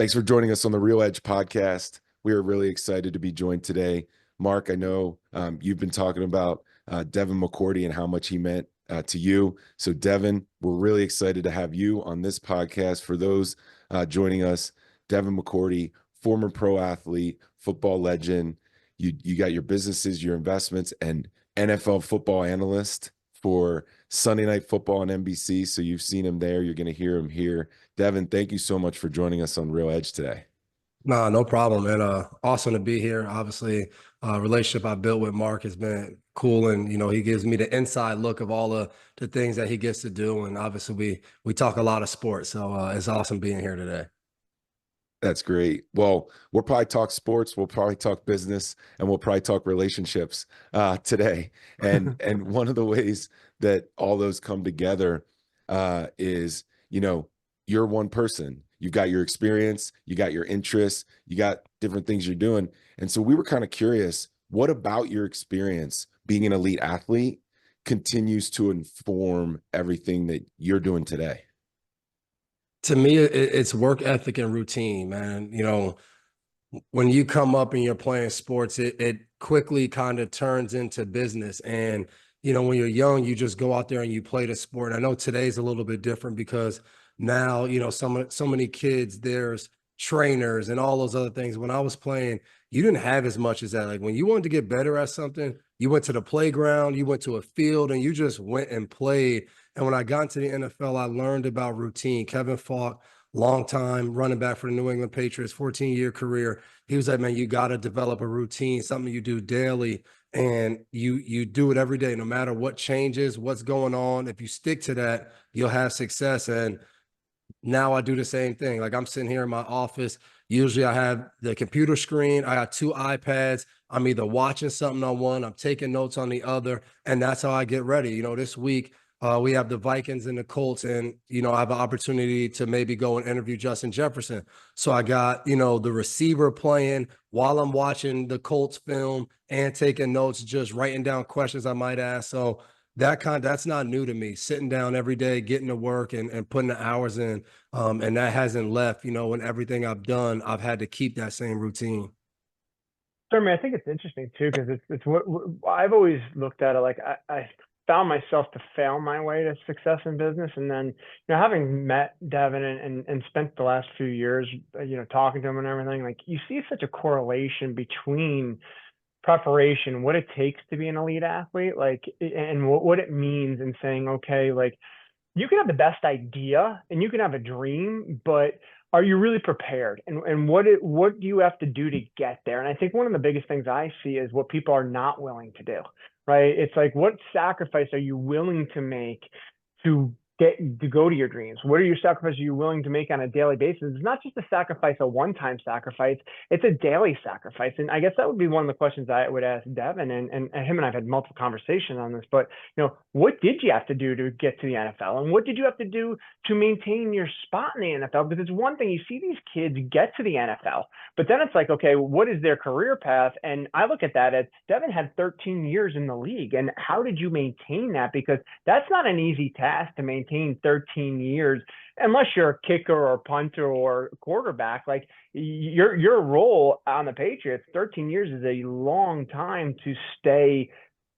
Thanks for joining us on the RealEdge podcast. We are really excited to be joined today. Marc, I know you've been talking about Devin McCourty and how much he meant to you. So Devin, we're really excited to have you on this podcast. For those joining us, Devin McCourty, former pro athlete, football legend. You got your businesses, your investments, and NFL football analyst for Sunday Night Football on NBC. So you've seen him there. You're going to hear him here. Devin, thank you so much for joining us on RealEdge today. No problem, man. Awesome to be here. Obviously, relationship I built with Marc has been cool, and he gives me the inside look of all the things that he gets to do. And obviously, we talk a lot of sports, so it's awesome being here today. That's great. Well, we'll probably talk sports, we'll probably talk business, and we'll probably talk relationships today. And one of the ways that all those come together is, you're one person. You've got your experience, you got your interests, you got different things you're doing. And so we were kind of curious, what about your experience being an elite athlete continues to inform everything that you're doing today? To me, it's work ethic and routine, man. When you come up and you're playing sports, it quickly kind of turns into business. And, when you're young, you just go out there and you play the sport. I know today's a little bit different because now, so many kids, there's trainers and all those other things. When I was playing, you didn't have as much as that. Like when you wanted to get better at something, you went to the playground, you went to a field, and you just went and played. And when I got into the NFL, I learned about routine. Kevin Falk, long time running back for the New England Patriots, 14-year career. He was like, man, you got to develop a routine, something you do daily, and you do it every day, no matter what changes, what's going on. If you stick to that, you'll have success. And now I do the same thing. Like I'm sitting here in my office. Usually I have the computer screen. I got two iPads. I'm either watching something on one, I'm taking notes on the other, and that's how I get ready. This week we have the Vikings and the Colts, and I have an opportunity to maybe go and interview Justin Jefferson. So I got the receiver playing while I'm watching the Colts film and taking notes, just writing down questions I might ask. So that's not new to me. Sitting down every day, getting to work and putting the hours in, and that hasn't left. In everything I've done, I've had to keep that same routine. Jeremy, I think it's interesting too, because it's what I've always looked at it like I found myself to fail my way to success in business. And then, having met Devin and spent the last few years, talking to him and everything, like you see such a correlation between preparation, what it takes to be an elite athlete, like, and what it means in saying, okay, like you can have the best idea and you can have a dream, but are you really prepared? And what do you have to do to get there? And I think one of the biggest things I see is what people are not willing to do, right? It's like, what sacrifice are you willing to make to go to your dreams? What are your sacrifices you willing to make on a daily basis? It's not just a sacrifice, a one-time sacrifice. It's a daily sacrifice. And I guess that would be one of the questions I would ask Devin, and him and I've had multiple conversations on this, but what did you have to do to get to the NFL? And what did you have to do to maintain your spot in the NFL? Because it's one thing, you see these kids get to the NFL, but then it's like, okay, what is their career path? And I look at that as Devin had 13 years in the league. And how did you maintain that? Because that's not an easy task to maintain 13 years, unless you're a kicker or a punter or a quarterback. Like your role on the Patriots, 13 years is a long time to stay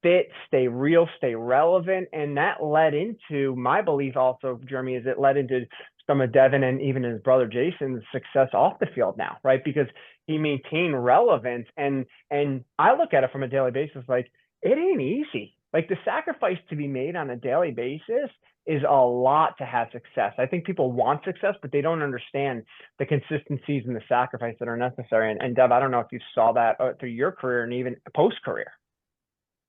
fit, stay real, stay relevant. And that led into my belief also, Jeremy, is it led into some of Devin and even his brother Jason's success off the field now, right? Because he maintained relevance. And I look at it from a daily basis, like it ain't easy. Like the sacrifice to be made on a daily basis is a lot to have success. I think people want success, but they don't understand the consistencies and the sacrifice that are necessary. And Dev, I don't know if you saw that through your career and even post-career.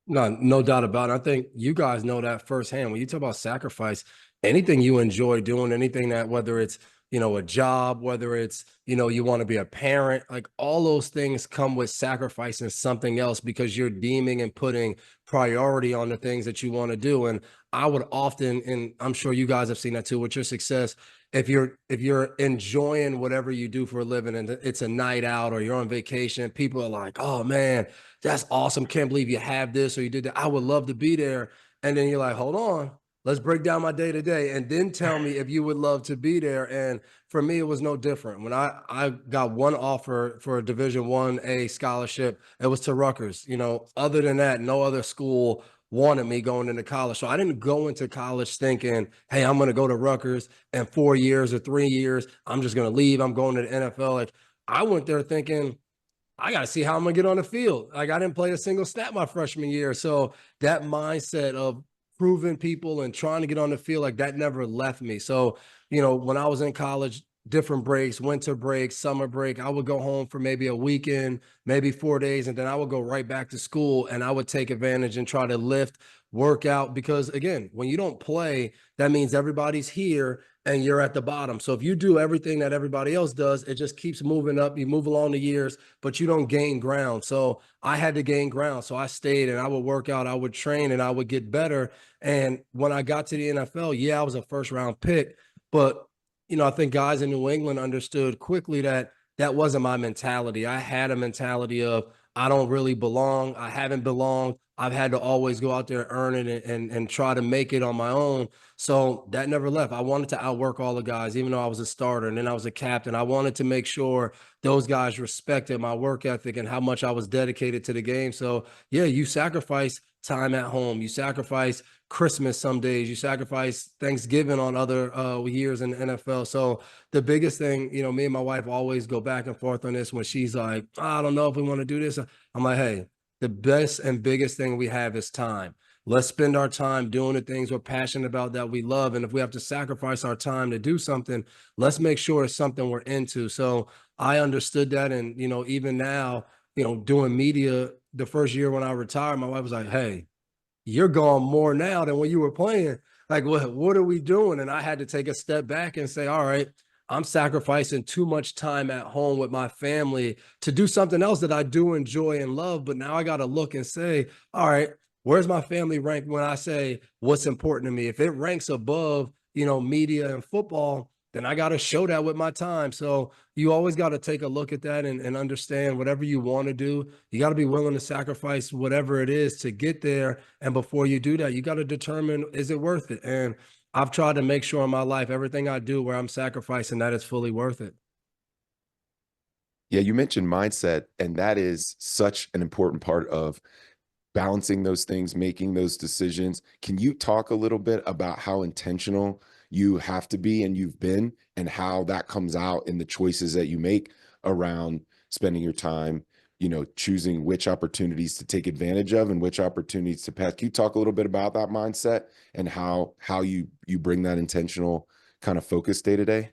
No doubt about it. I think you guys know that firsthand. When you talk about sacrifice, anything you enjoy doing, anything that, whether it's, a job, whether it's, you want to be a parent, like all those things come with sacrificing something else because you're deeming and putting priority on the things that you want to do. And I would often, and I'm sure you guys have seen that too with your success, if you're enjoying whatever you do for a living and it's a night out or you're on vacation, people are like, oh man, that's awesome. Can't believe you have this or you did that. I would love to be there. And then you're like, hold on. let's break down my day to day, and then tell me if you would love to be there. And for me, it was no different. When I got one offer for a Division 1A scholarship, it was to Rutgers. You know, other than that, no other school wanted me going into college. So I didn't go into college thinking, hey, I'm going to go to Rutgers in 4 years or 3 years. I'm just going to leave. I'm going to the NFL. Like, I went there thinking, I got to see how I'm going to get on the field. Like, I didn't play a single snap my freshman year. So that mindset of proving people and trying to get on the field, like, that never left me. So, you know, when I was in college, different breaks, winter break, summer break, I would go home for maybe a weekend, maybe 4 days, and then I would go right back to school, and I would take advantage and try to lift, work out, because again, when you don't play, that means everybody's here and you're at the bottom. So if you do everything that everybody else does, it just keeps moving up. You move along the years, but you don't gain ground. So I had to gain ground. So I stayed and I would work out, I would train, and I would get better. And when I got to the NFL, yeah, I was a first round pick, but you know, I think guys in New England understood quickly that that wasn't my mentality. I had a mentality of, I don't really belong. I haven't belonged. I've had to always go out there and earn it and try to make it on my own. So that never left. I wanted to outwork all the guys, even though I was a starter and then I was a captain. I wanted to make sure those guys respected my work ethic and how much I was dedicated to the game. So yeah, you sacrifice time at home. You sacrifice Christmas some days. You sacrifice Thanksgiving on other years in the NFL. So the biggest thing, you know, me and my wife always go back and forth on this when she's like, I don't know if we want to do this. I'm like, hey, the best and biggest thing we have is time. Let's spend our time doing the things we're passionate about that we love. And if we have to sacrifice our time to do something, let's make sure it's something we're into. So I understood that. And, you know, even now, you know, doing media, the first year when I retired, my wife was like, hey, you're gone more now than when you were playing. Like, what are we doing? And I had to take a step back and say, all right, I'm sacrificing too much time at home with my family to do something else that I do enjoy and love. But now I got to look and say, all right, where's my family rank when I say what's important to me? If it ranks above, you know, media and football, then I got to show that with my time. So you always got to take a look at that and understand whatever you want to do, you got to be willing to sacrifice whatever it is to get there. And before you do that, you got to determine, is it worth it? And I've tried to make sure in my life, everything I do where I'm sacrificing, that it's fully worth it. Yeah, you mentioned mindset, and that is such an important part of balancing those things, making those decisions. Can you talk a little bit about how intentional you have to be and you've been, and how that comes out in the choices that you make around spending your time, you know, choosing which opportunities to take advantage of and which opportunities to pass? Can you talk a little bit about that mindset and how you bring that intentional kind of focus day to day?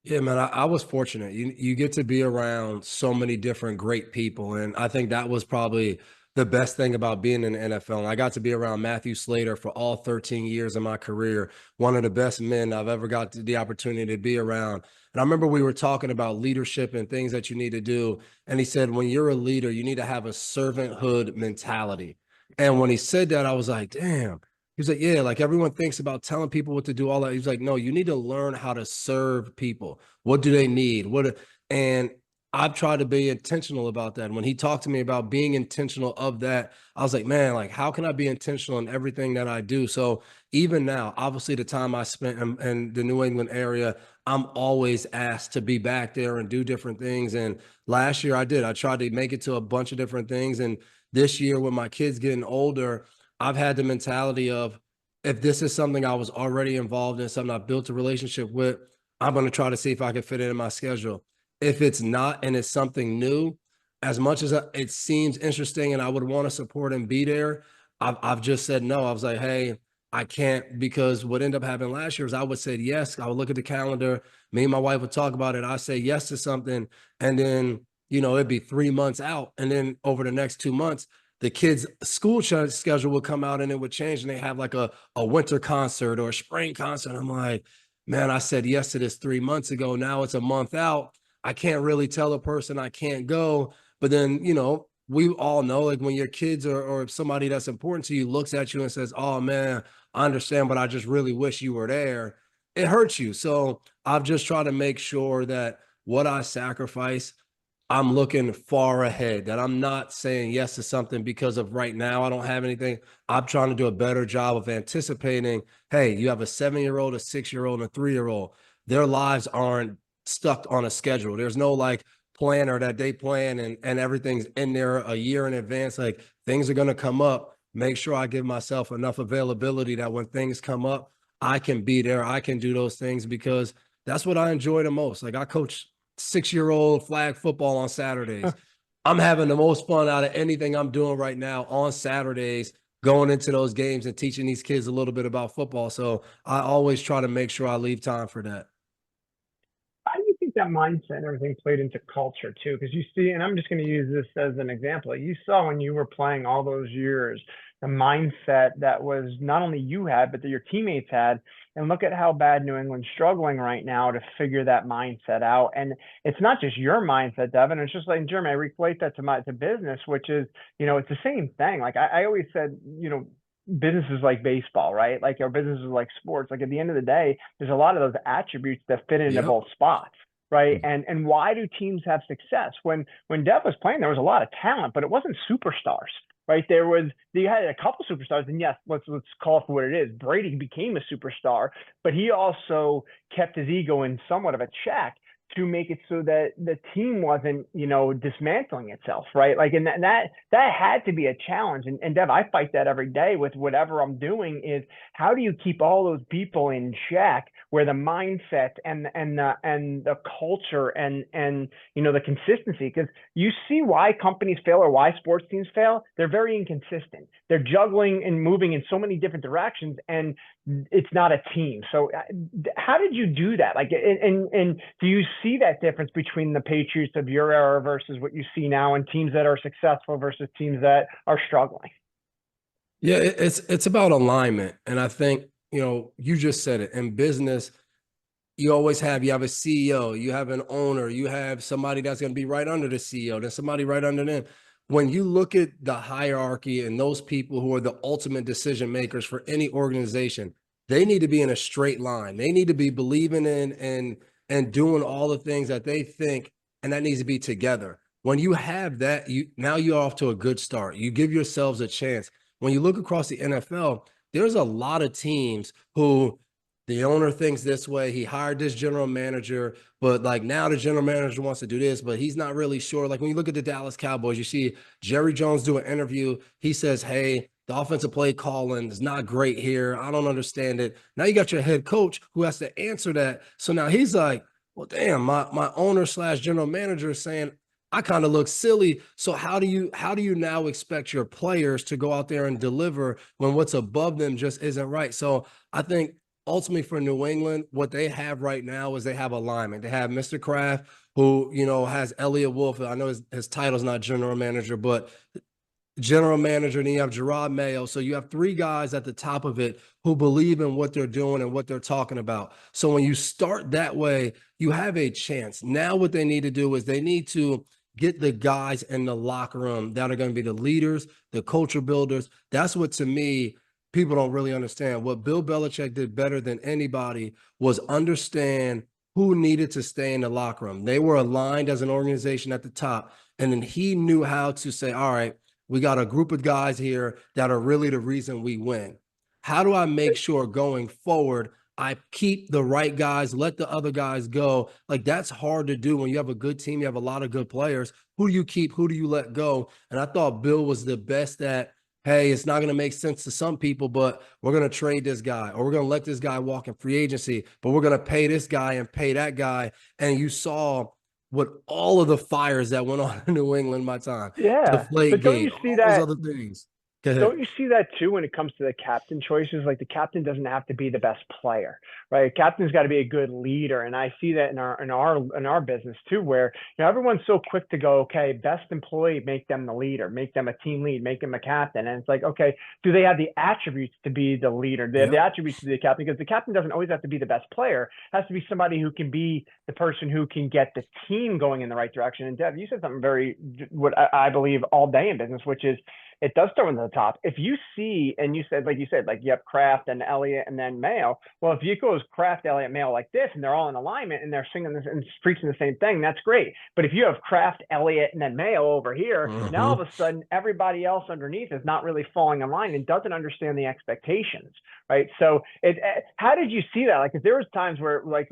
Yeah, man, I was fortunate. You get to be around so many different great people, and I think that was probably the best thing about being in the NFL. And I got to be around Matthew Slater for all 13 years of my career, one of the best men I've ever got the opportunity to be around. And I remember we were talking about leadership and things that you need to do, and he said, when you're a leader, you need to have a servanthood mentality. And when he said that, I was like, damn. He was like, yeah, like everyone thinks about telling people what to do, all that. He's like, no, you need to learn how to serve people. What do they need? And I've tried to be intentional about that. And when he talked to me about being intentional of that, I was like, man, like, how can I be intentional in everything that I do? So even now, obviously the time I spent in the New England area, I'm always asked to be back there and do different things. And last year I did. I tried to make it to a bunch of different things. And this year, with my kids getting older, I've had the mentality of, if this is something I was already involved in, something I built a relationship with, I'm going to try to see if I can fit it in my schedule. If it's not and it's something new, as much as it seems interesting and I would want to support and be there, I've just said no. I was like, hey, I can't, because what ended up happening last year is I would say yes. I would look at the calendar. Me and my wife would talk about it. I say yes to something, and then, you know, it'd be 3 months out. And then over the next 2 months, the kids' school schedule would come out and it would change, and they have like a winter concert or a spring concert. I'm like, man, I said yes to this 3 months ago. Now it's a month out. I can't really tell a person I can't go. But then, you know, we all know, like, when your kids or somebody that's important to you looks at you and says, oh man, I understand, but I just really wish you were there, it hurts you. So I've just tried to make sure that what I sacrifice, I'm looking far ahead, that I'm not saying yes to something because of right now I don't have anything. I'm trying to do a better job of anticipating, hey, you have a 7-year-old, a 6-year-old, and a 3-year-old. Their lives aren't stuck on a schedule. There's no like planner that they plan and everything's in there a year in advance. Like things are going to come up. Make sure I give myself enough availability that when things come up, I can be there. I can do those things because that's what I enjoy the most. Like I coach 6-year-old flag football on Saturdays. I'm having the most fun out of anything I'm doing right now on Saturdays, going into those games and teaching these kids a little bit about football. So I always try to make sure I leave time for that. How do you think that mindset and everything played into culture too? Because you see, and I'm just going to use this as an example. You saw when you were playing all those years, the mindset that was not only you had, but that your teammates had. And look at how bad New England's struggling right now to figure that mindset out. And it's not just your mindset, Devin. It's just like, Jeremy, I relate that to business, which is, it's the same thing. Like I always said, business is like baseball, right? Like our business is like sports. Like at the end of the day, there's a lot of those attributes that fit into both spots, right? And why do teams have success? When Dev was playing, there was a lot of talent, but it wasn't superstars, right? You had a couple superstars, and yes, let's call it for what it is. Brady became a superstar, but he also kept his ego in somewhat of a check to make it so that the team wasn't, dismantling itself, right? Like, and that had to be a challenge. And Dev, I fight that every day with whatever I'm doing. Is how do you keep all those people in check where the mindset and the culture and the consistency? Because you see why companies fail or why sports teams fail. They're very inconsistent. They're juggling and moving in so many different directions, and it's not a team. So how did you do that? Like, and do you see that difference between the Patriots of your era versus what you see now and teams that are successful versus teams that are struggling? Yeah, it's about alignment. And I think, you just said it. In business, you have a CEO, you have an owner, you have somebody that's going to be right under the CEO, then somebody right under them. When you look at the hierarchy and those people who are the ultimate decision makers for any organization, they need to be in a straight line. They need to be believing in and doing all the things that they think, and that needs to be together. When you have that, you're off to a good start. You give yourselves a chance. When you look across the NFL, there's a lot of teams who the owner thinks this way. He hired this general manager, but like now the general manager wants to do this, but he's not really sure. Like when you look at the Dallas Cowboys, you see Jerry Jones do an interview. He says, hey, the offensive play calling is not great here. I don't understand it. Now you got your head coach who has to answer that. So now he's like, well, damn, my owner / general manager is saying, I kind of look silly. So how do you now expect your players to go out there and deliver when what's above them just isn't right? So I think ultimately for New England, what they have right now is they have alignment. They have Mr. Kraft, who, has Elliott Wolf. I know his title's not general manager, but general manager, and then you have Gerard Mayo. So you have 3 guys at the top of it who believe in what they're doing and what they're talking about. So when you start that way, you have a chance. Now what they need to do is they need to get the guys in the locker room that are going to be the leaders, the culture builders. That's what, to me, people don't really understand. What Bill Belichick did better than anybody was understand who needed to stay in the locker room. They were aligned as an organization at the top. And then he knew how to say, all right, we got a group of guys here that are really the reason we win. How do I make sure going forward, I keep the right guys, let the other guys go? Like that's hard to do when you have a good team, you have a lot of good players. Who do you keep? Who do you let go? And I thought Bill was the best at, hey, it's not going to make sense to some people, but we're going to trade this guy, or we're going to let this guy walk in free agency, but we're going to pay this guy and pay that guy. And you saw what all of the fires that went on in New England my time. Yeah, Deflate but don't you gate, see all those that? other things. Go ahead. Don't you see that too when it comes to the captain choices? Like the captain doesn't have to be the best player, right? A captain's got to be a good leader, and I see that in our business too, where everyone's so quick to go, okay, best employee, make them the leader, make them a team lead, make them a captain, and it's like, okay, do they have the attributes to be the leader? Do they have the attributes to be the captain? Because the captain doesn't always have to be the best player; it has to be somebody who can be the person who can get the team going in the right direction. And Dev, you said something what I believe all day in business, which is, it does start from the top. If you see, and you said, like you have Kraft and Elliott and then Mayo. Well, if you go as Kraft, Elliott, Mayo like this, and they're all in alignment and they're singing this and preaching the same thing, that's great. But if you have Kraft, Elliott, and then Mayo over here, now all of a sudden everybody else underneath is not really falling in line and doesn't understand the expectations, right? So how did you see that? Like, if there was times where, like,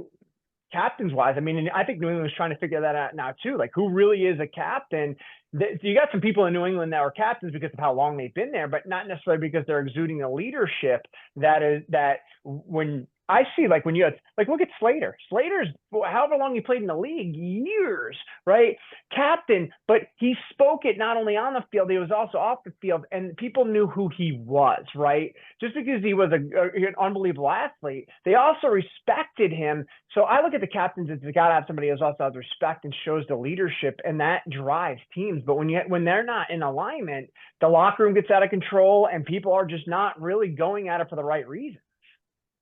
captains wise, I mean, and I think New England is trying to figure that out now too. Like, who really is a captain? You got some people in New England that are captains because of how long they've been there, but not necessarily because they're exuding a leadership that when I see, like, when you have, like, look at Slater. Slater's, however long he played in the league, years, right? Captain, but he spoke it not only on the field, he was also off the field, and people knew who he was, right? Just because he was an unbelievable athlete, they also respected him. So I look at the captains as they got to have somebody who also has respect and shows the leadership, and that drives teams. But when they're not in alignment, the locker room gets out of control, and people are just not really going at it for the right reason.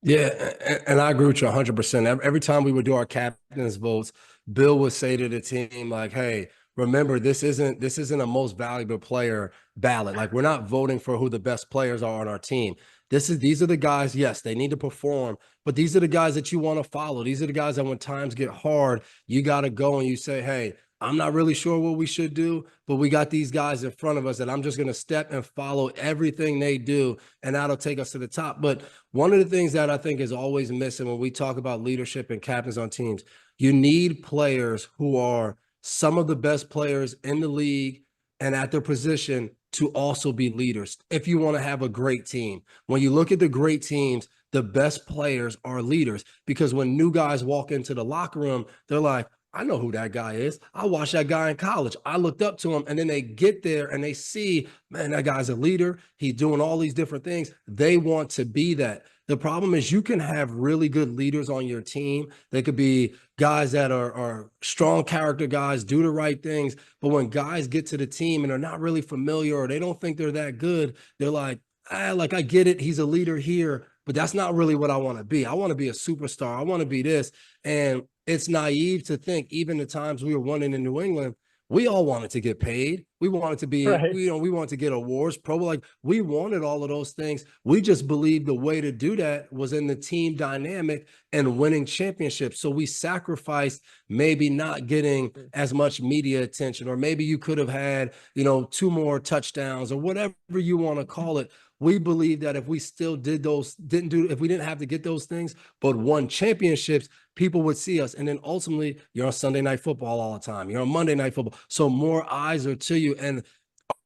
Yeah, and I agree with you 100%. Every time we would do our captain's votes, Bill would say to the team, like, hey, remember, this isn't a most valuable player ballot. Like, we're not voting for who the best players are on our team. These are the guys, yes, they need to perform, but these are the guys that you want to follow. These are the guys that when times get hard, you got to go and you say, hey, I'm not really sure what we should do, but we got these guys in front of us that I'm just going to step and follow everything they do, and that'll take us to the top. But one of the things that I think is always missing when we talk about leadership and captains on teams, you need players who are some of the best players in the league and at their position to also be leaders if you want to have a great team. When you look at the great teams, the best players are leaders, because when new guys walk into the locker room, they're like, I know who that guy is. I watched that guy in college. I looked up to him. And then they get there and they see, man, that guy's a leader. He's doing all these different things. They want to be that. The problem is you can have really good leaders on your team. They could be guys that are strong character guys, do the right things. But when guys get to the team and they're not really familiar or they don't think they're that good, they're like, like, I get it. He's a leader here, but that's not really what I want to be. I want to be a superstar. I want to be this. And it's naive to think, even the times we were winning in New England, we all wanted to get paid. We wanted to be, right. We wanted to get awards, Pro Bowl. Like, we wanted all of those things. We just believed the way to do that was in the team dynamic and winning championships. So we sacrificed maybe not getting as much media attention, or maybe you could have had, 2 more touchdowns or whatever you want to call it. We believe that if we still if we didn't have to get those things, but won championships, people would see us. And then ultimately, you're on Sunday Night Football all the time. You're on Monday Night Football. So more eyes are to you. And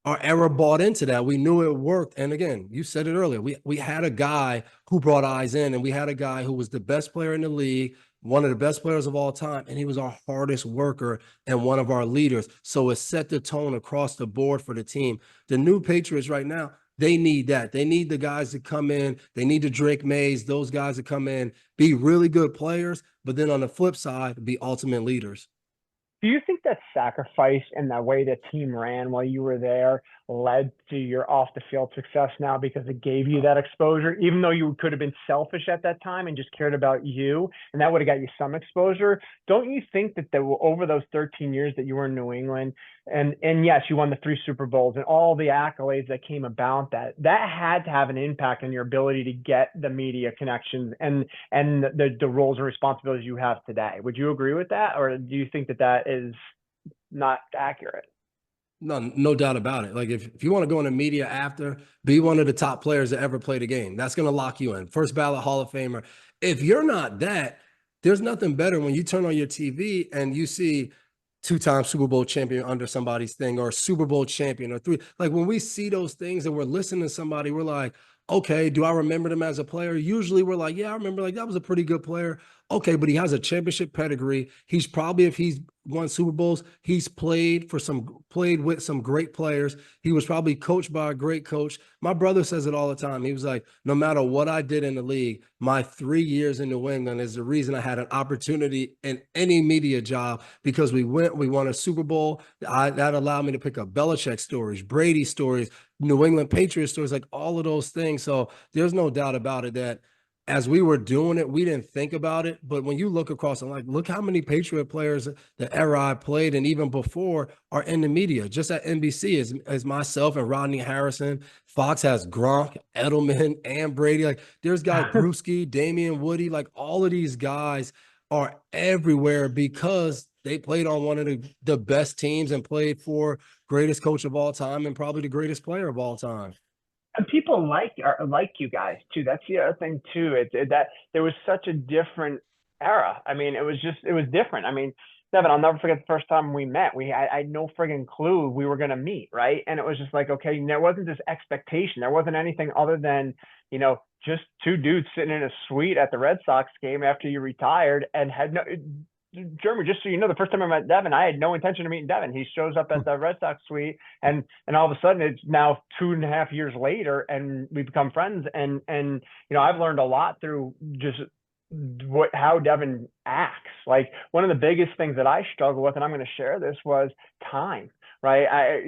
our era bought into that. We knew it worked. And again, you said it earlier. We had a guy who brought eyes in, and we had a guy who was the best player in the league, one of the best players of all time, and he was our hardest worker and one of our leaders. So it set the tone across the board for the team. The new Patriots right now, they need that. They need the guys to come in. They need the Drake Mays, those guys to come in, be really good players, but then on the flip side, be ultimate leaders. Do you think that sacrifice and the way the team ran while you were there led to your off the field success now, because it gave you that exposure, even though you could have been selfish at that time and just cared about you, and that would have got you some exposure? Don't you think that over those 13 years that you were in New England, and yes, you won the 3 Super Bowls and all the accolades that came about, that had to have an impact on your ability to get the media connections and the roles and responsibilities you have today? Would you agree with that, or do you think that is not accurate? No doubt about it. Like, if you want to go into media after, be one of the top players that ever played a game. That's going to lock you in. First ballot Hall of Famer. If you're not that, there's nothing better when you turn on your TV and you see 2-time Super Bowl champion under somebody's thing, or Super Bowl champion, or 3. Like, when we see those things and we're listening to somebody, we're like, okay, do I remember them as a player? Usually we're like, yeah, I remember, like, that was a pretty good player. Okay, but he has a championship pedigree. He's probably, if he's won Super Bowls, he's played with some great players. He was probably coached by a great coach. My brother says it all the time. He was like, no matter what I did in the league, my 3 years in New England is the reason I had an opportunity in any media job, because we won a Super Bowl. That allowed me to pick up Belichick stories, Brady stories, New England Patriots stories, like all of those things. So there's no doubt about it that as we were doing it, we didn't think about it. But when you look across and like, look how many Patriot players the era I played and even before are in the media. Just at NBC is myself and Rodney Harrison. Fox has Gronk, Edelman, and Brady. Like there's guys, Brewski, Damian Woody, like all of these guys are everywhere because they played on one of the best teams and played for greatest coach of all time and probably the greatest player of all time. And people like you guys too. That's the other thing too. That there was such a different era. I mean, it was different. I mean, Devin, I'll never forget the first time we met. I had no friggin' clue we were gonna meet, right? And it was just like, okay, there wasn't this expectation. There wasn't anything other than, just two dudes sitting in a suite at the Red Sox game after you retired and had no. Jeremy, just so you know, the first time I met Devin, I had no intention of meeting Devin. He shows up at the Red Sox suite, and all of a sudden, it's now 2.5 years later, and we become friends. And I've learned a lot through just how Devin acts. Like one of the biggest things that I struggle with, and I'm going to share this, was time. Right?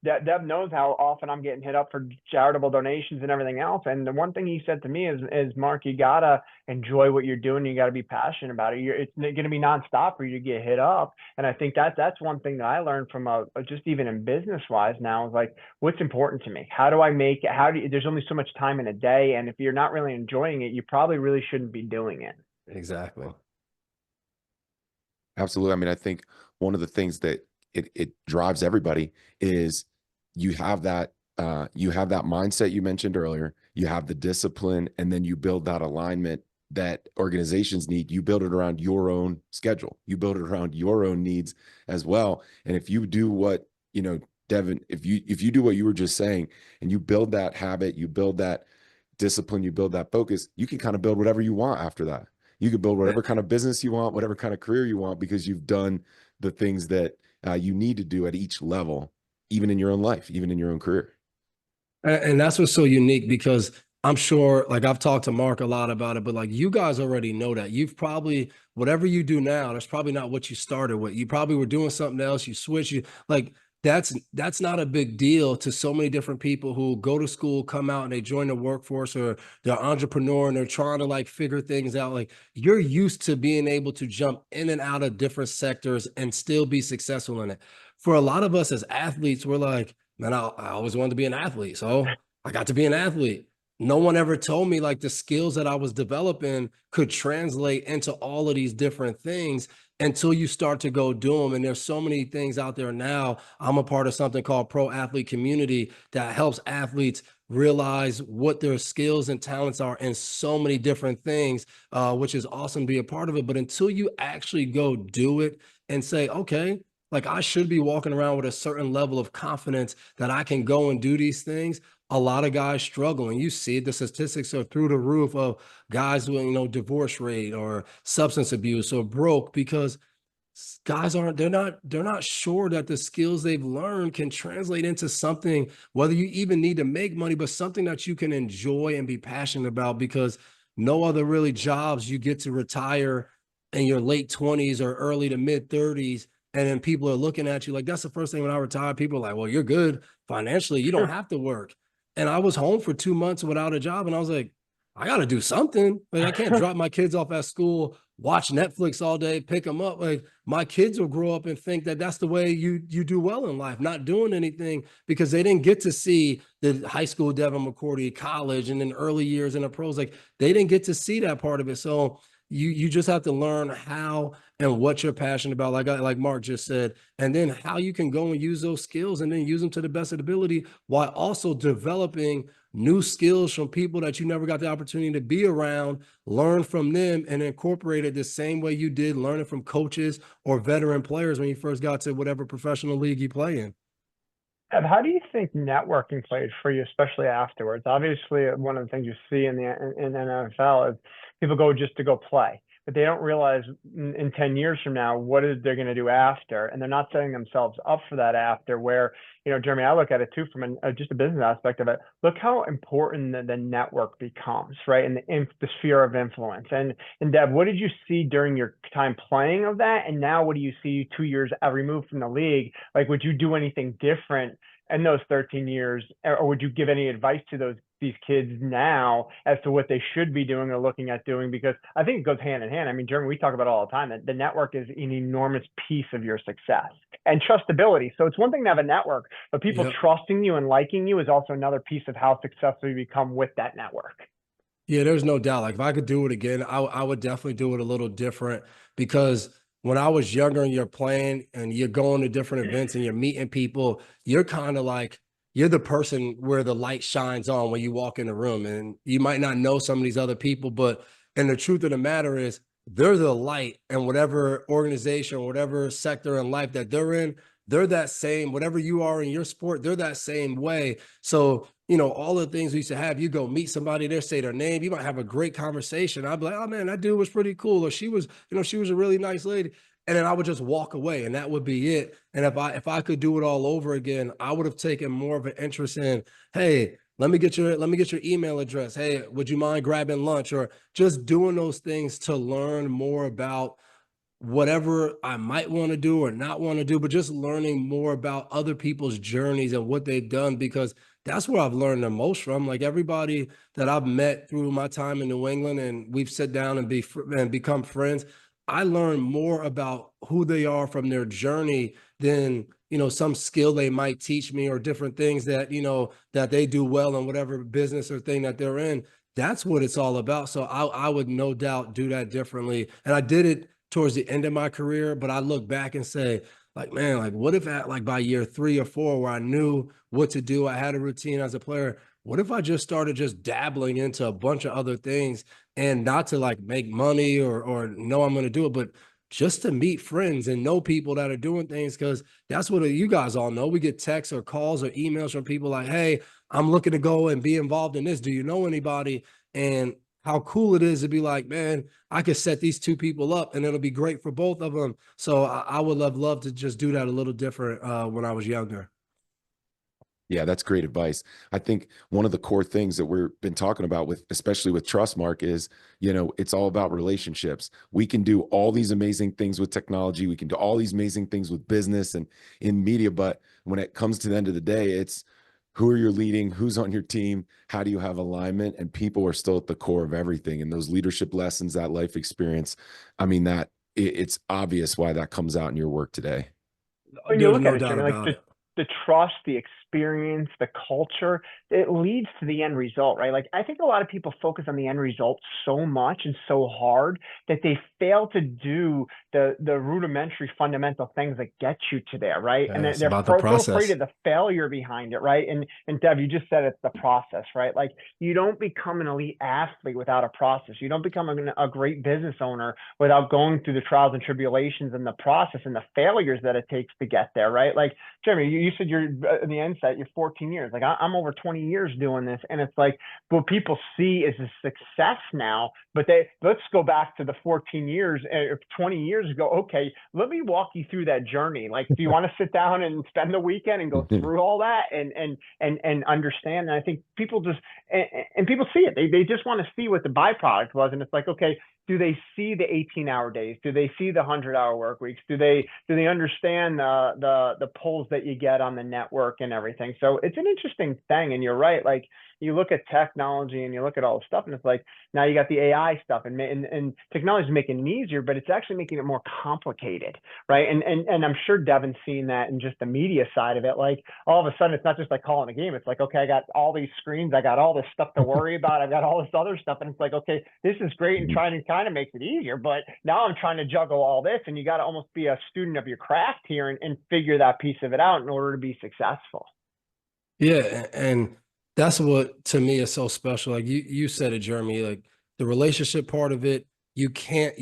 Dev knows how often I'm getting hit up for charitable donations and everything else. And the one thing he said to me is Mark, you gotta enjoy what you're doing. You gotta be passionate about it. It's going to be nonstop for you to get hit up. And I think that's one thing that I learned from just even in business wise now is like, what's important to me? How do I make it? There's only so much time in a day. And if you're not really enjoying it, you probably really shouldn't be doing it. Exactly. Absolutely. I mean, I think one of the things that it drives everybody is you have that mindset you mentioned earlier, you have the discipline, and then you build that alignment that organizations need. You build it around your own schedule, you build it around your own needs as well. And if you do what, Devin, if you do what you were just saying and you build that habit, you build that discipline, you build that focus, you can kind of build whatever you want after that. You can build whatever kind of business you want, whatever kind of career you want, because you've done the things that you need to do at each level, even in your own life, even in your own career. And that's what's so unique, because I'm sure, like I've talked to Mark a lot about it, but like you guys already know that you've probably, whatever you do now, that's probably not what you started with. You probably were doing something else. You switch, that's not a big deal to so many different people who go to school, come out and they join the workforce, or they're entrepreneur and they're trying to like figure things out. Like you're used to being able to jump in and out of different sectors and still be successful in it. For a lot of us as athletes, we're like, man, I always wanted to be an athlete. So I got to be an athlete. No one ever told me like the skills that I was developing could translate into all of these different things until you start to go do them. And there's so many things out there now. I'm a part of something called Pro Athlete Community that helps athletes realize what their skills and talents are in so many different things, which is awesome to be a part of it. But until you actually go do it and say, okay, like I should be walking around with a certain level of confidence that I can go and do these things. A lot of guys struggle, and you see the statistics are through the roof of guys doing, divorce rate or substance abuse or broke, because guys they're not sure that the skills they've learned can translate into something, whether you even need to make money, but something that you can enjoy and be passionate about, because no other really jobs you get to retire in your late 20s or early to mid 30s. And then people are looking at you like, that's the first thing when I retired. People are like, well, you're good financially. You don't have to work. And I was home for 2 months without a job. And I was like, I got to do something. Like, I can't drop my kids off at school, watch Netflix all day, pick them up. Like, my kids will grow up and think that that's the way you do well in life, not doing anything, because they didn't get to see the high school Devin McCourty, college, and then early years in the pros. Like, they didn't get to see that part of it. So you just have to learn how and what you're passionate about, like Mark just said, and then how you can go and use those skills and then use them to the best of the ability, while also developing new skills from people that you never got the opportunity to be around, learn from them, and incorporate it the same way you did learning from coaches or veteran players when you first got to whatever professional league you play in. How do you think networking played for you, especially afterwards? Obviously, one of the things you see in NFL is people go just to go play, but they don't realize in 10 years from now what is they're going to do after, and they're not setting themselves up for that after. Where, Jeremy, I look at it too from just a business aspect of it. Look how important the network becomes, right, and the sphere of influence. And Deb, what did you see during your time playing of that, and now what do you see 2 years removed from the league? Like, would you do anything different in those 13 years, or would you give any advice to those these kids now as to what they should be doing or looking at doing, because I think it goes hand in hand. I mean, Jeremy, we talk about it all the time that the network is an enormous piece of your success and trustability. So it's one thing to have a network, but people trusting you and liking you is also another piece of how successful you become with that network. Yeah, there's no doubt. Like if I could do it again, I would definitely do it a little different, because when I was younger and you're playing and you're going to different events and you're meeting people, you're kind of like, you're the person where the light shines on when you walk in the room. And you might not know some of these other people, but and the truth of the matter is they're the light, and whatever organization, whatever sector in life that they're in, they're that same, whatever you are in your sport, they're that same way. So, you know, all the things we used to have, you go meet somebody there, say their name, you might have a great conversation. I'd be like, oh man, that dude was pretty cool. Or she was, you know, she was a really nice lady. And then I would just walk away and that would be it. And if I could do it all over again, I would have taken more of an interest in, hey, let me get your email address. Hey, would you mind grabbing lunch? Or just doing those things to learn more about whatever I might want to do or not want to do, but just learning more about other people's journeys and what they've done, because that's where I've learned the most from. Like everybody that I've met through my time in New England and we've sat down and become friends, I learn more about who they are from their journey than, you know, some skill they might teach me or different things that, you know, that they do well in whatever business or thing that they're in. That's what it's all about. So I would no doubt do that differently. And I did it towards the end of my career, but I look back and say, like, man, like what if at like by year 3 or 4 where I knew what to do, I had a routine as a player, what if I just started just dabbling into a bunch of other things, and not to like make money or know I'm going to do it, but just to meet friends and know people that are doing things, because that's what you guys all know. We get texts or calls or emails from people like, hey, I'm looking to go and be involved in this. Do you know anybody? And how cool it is to be like, man, I could set these two people up and it'll be great for both of them. So I would love to just do that a little different when I was younger. Yeah, that's great advice. I think one of the core things that we've been talking about with, especially with Trust, Mark, is, you know, it's all about relationships. We can do all these amazing things with technology. We can do all these amazing things with business and in media. But when it comes to the end of the day, it's who are you leading? Who's on your team? How do you have alignment? And people are still at the core of everything. And those leadership lessons, that life experience, I mean, it's obvious why that comes out in your work today. When you look at it, Jeremy, like the trust, the experience, the culture, it leads to the end result, right? Like I think a lot of people focus on the end result so much and so hard that they fail to do the rudimentary fundamental things that get you to there, right? Yeah, and it's they're about the so afraid process. of the failure behind it, right? And Dev, you just said it's the process, right? Like you don't become an elite athlete without a process. You don't become a great business owner without going through the trials and tribulations and the process and the failures that it takes to get there, right? Like Jeremy, you said you're in the end set, you're 14 years. Like I'm over 20 years doing this. And it's like what people see is a success now, but let's go back to the 14 years, 20 years ago. Okay, let me walk you through that journey. Like, do you want to sit down and spend the weekend and go through all that and understand? And I think people just, and people see it. They just want to see what the byproduct was. And it's like, okay, do they see the 18-hour days? Do they see the 100-hour work weeks? Do they understand the pulls that you get on the network and everything? So it's an interesting thing. And you're right. Like you look at technology and you look at all the stuff, and it's like now you got the AI stuff, and technology is making it easier, but it's actually making it more complicated, right? And I'm sure Devin's seen that in just the media side of it. Like all of a sudden, it's not just like calling a game. It's like, okay, I got all these screens, I got all this stuff to worry about, I've got all this other stuff, and it's like, okay, this is great and trying to kind of makes it easier, but now I'm trying to juggle all this, and you got to almost be a student of your craft here and figure that piece of it out in order to be successful. Yeah, and that's what to me is so special. Like you said it, Jeremy, like the relationship part of it, you can't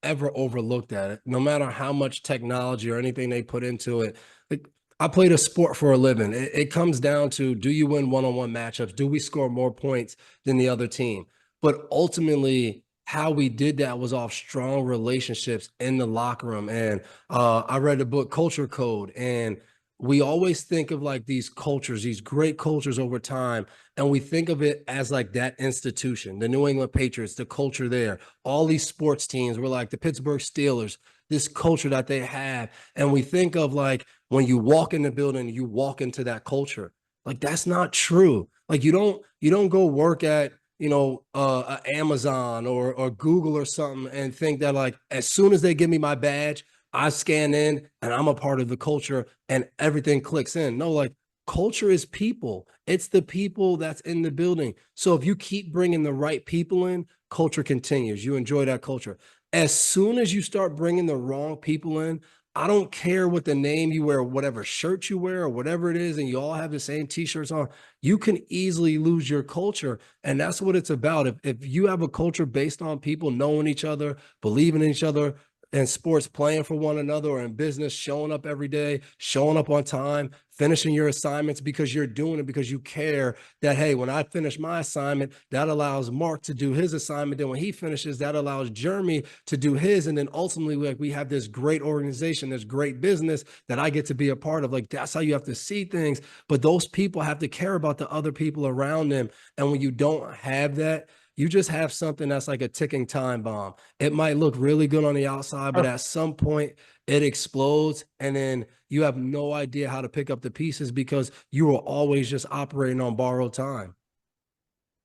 ever overlook that. No matter how much technology or anything they put into it. Like I played a sport for a living. It comes down to, do you win one-on-one matchups? Do we score more points than the other team? But ultimately, how we did that was off strong relationships in the locker room. And I read the book Culture Code, and we always think of like these cultures, these great cultures over time, and we think of it as like that institution, the New England Patriots, the culture there, all these sports teams were like the Pittsburgh Steelers, this culture that they have. And we think of like when you walk in the building, you walk into that culture. Like that's not true. Like you don't go work at, Amazon or Google or something and think that like as soon as they give me my badge, I scan in and I'm a part of the culture and everything clicks in. No, like culture is people. It's the people that's in the building. So if you keep bringing the right people in, culture continues. You enjoy that culture. As soon as you start bringing the wrong people in, I don't care what the name you wear, whatever shirt you wear or whatever it is, and you all have the same t-shirts on, you can easily lose your culture. And that's what it's about. If you have a culture based on people knowing each other, believing in each other, in sports, playing for one another, or in business, showing up every day, showing up on time, finishing your assignments because you're doing it because you care that, hey, when I finish my assignment, that allows Mark to do his assignment. Then when he finishes, that allows Jeremy to do his. And then ultimately, like we have this great organization, this great business that I get to be a part of. Like that's how you have to see things. But those people have to care about the other people around them. And when you don't have that, you just have something that's like a ticking time bomb. It might look really good on the outside, but at some point it explodes and then you have no idea how to pick up the pieces because you were always just operating on borrowed time.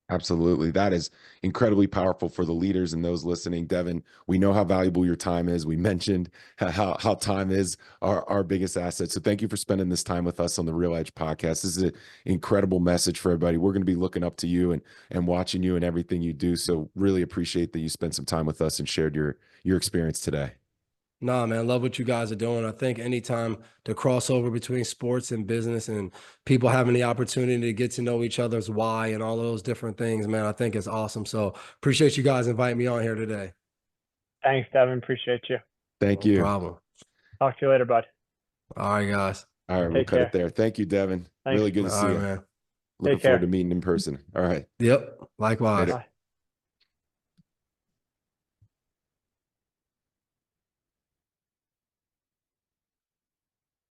Absolutely. That is incredibly powerful for the leaders and those listening. Devin, we know how valuable your time is. We mentioned how time is our biggest asset. So thank you for spending this time with us on the Real Edge podcast. This is an incredible message for everybody. We're going to be looking up to you and watching you and everything you do. So really appreciate that you spent some time with us and shared your experience today. Nah, man, love what you guys are doing. I think anytime the crossover between sports and business and people having the opportunity to get to know each other's why and all those different things, man, I think it's awesome. So appreciate you guys inviting me on here today. Thanks, Devin. Appreciate you. Thank No you. problem. Talk to you later, bud. All right, guys. All right, we'll Take cut it care. there. Thank you, Devin. Thanks. Really good to All see right, you. man. Looking Take care. forward to meeting in person. All right. Yep. Likewise. Later. Bye.